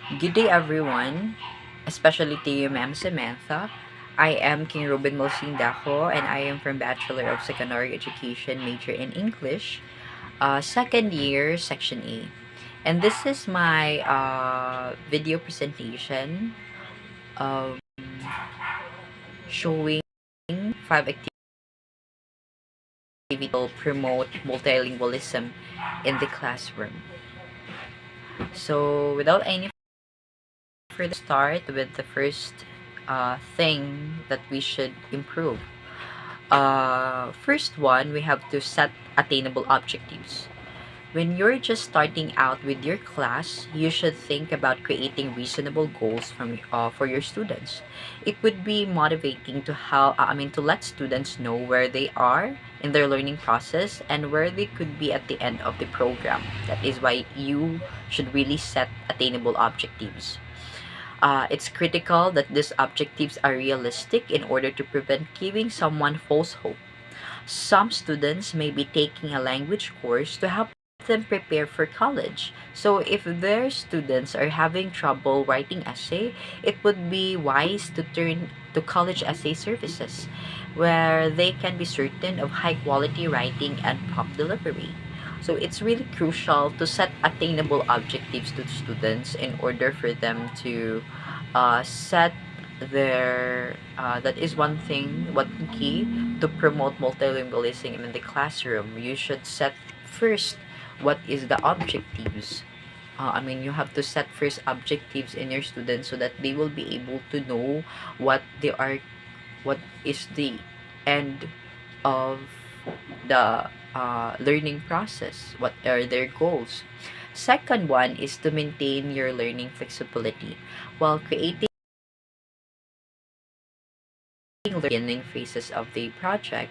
Good day, everyone, especially to you, Ma'am Samantha. I am King Ruben Molsindajo, and I am from Bachelor of Secondary Education, major in English, second year, Section A. And this is my video presentation of showing 5 activities that will promote multilingualism in the classroom. So, without any further start with the first thing that we should improve. First one, we have to set attainable objectives. When you're just starting out with your class, you should think about creating reasonable goals for your students. It would be motivating to let students know where they are in their learning process and where they could be at the end of the program. That is why you should really set attainable objectives. It's critical that these objectives are realistic in order to prevent giving someone false hope. Some students may be taking a language course to help them prepare for college. So if their students are having trouble writing essay, it would be wise to turn to college essay services where they can be certain of high quality writing and prompt delivery. So it's really crucial to set attainable objectives to students in order for them to set that is one key to promote multilingualism in the classroom. You should set first what is the objectives. You have to set first objectives in your students so that they will be able to know what they are, what is the end of the learning process, what are their goals. Second one is to maintain your learning flexibility while creating learning phases of the project.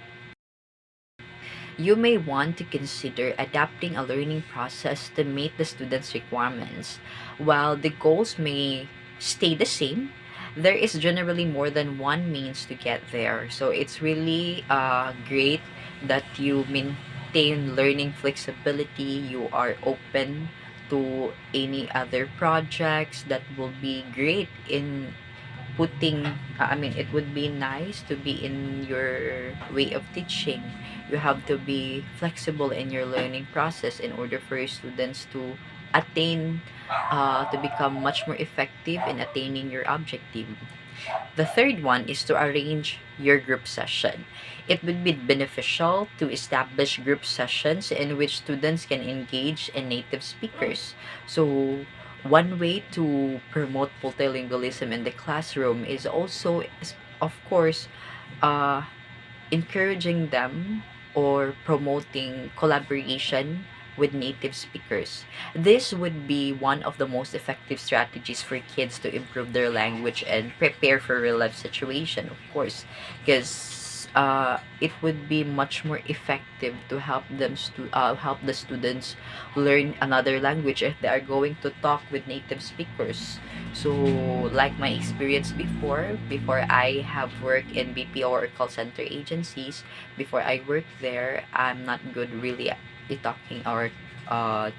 You may want to consider adapting a learning process to meet the student's requirements. While the goals may stay the same, there is generally more than one means to get there. So it's really great that you maintain learning flexibility. You are open to any other projects that will be great in putting it would be nice to be in your way of teaching. You have to be flexible in your learning process in order for your students to attain to become much more effective in attaining your objective. The third one is to arrange your group session. It would be beneficial to establish group sessions in which students can engage in native speakers. So, one way to promote multilingualism in the classroom is also, of course, uh, encouraging them or promoting collaboration with native speakers. This would be one of the most effective strategies for kids to improve their language and prepare for real life situation, of course, because it would be much more effective to help the students learn another language if they are going to talk with native speakers. So, like my experience before I have worked in BPO or call center agencies, before I worked there, I'm not good really at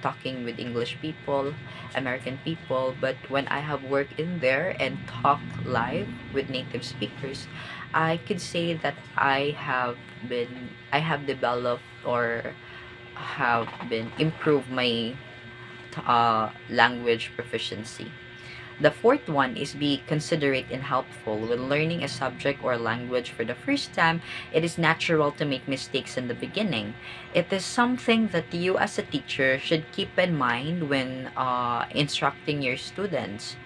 talking with English people, American people. But when I have worked in there and talked live with native speakers, I could say that I have developed or have been improved my language proficiency. The fourth one is be considerate and helpful. When learning a subject or language for the first time, it is natural to make mistakes in the beginning. It is something that you as a teacher should keep in mind when instructing your students.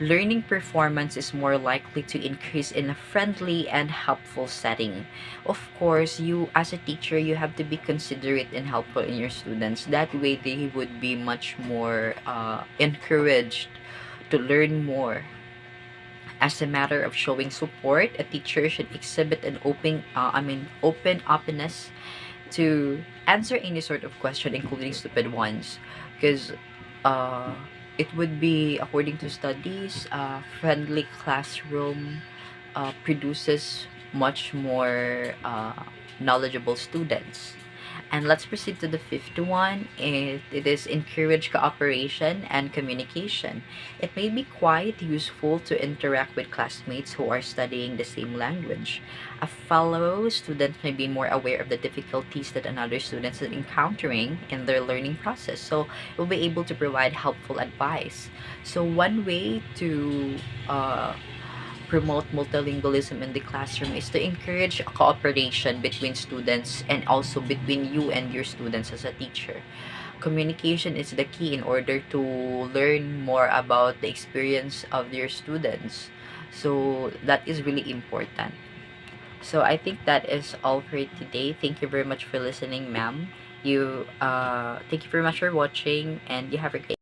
Learning performance is more likely to increase in a friendly and helpful setting. Of course, you as a teacher, you have to be considerate and helpful in your students. That way, they would be much more encouraged to learn more. As a matter of showing support, a teacher should exhibit an open openness to answer any sort of question, including stupid ones, because uh, it would be, according to studies, friendly classroom produces much more knowledgeable students. And let's proceed to the fifth one. It is encourage cooperation and communication. It may be quite useful to interact with classmates who are studying the same language. A fellow student may be more aware of the difficulties that another student is encountering in their learning process. So you'll be able to provide helpful advice. So one way to promote multilingualism in the classroom is to encourage cooperation between students and also between you and your students as a teacher. Communication is the key in order to learn more about the experience of your students. So that is really important. So I think that is all for today. Thank you very much for listening, ma'am. Thank you very much for watching, and you have a great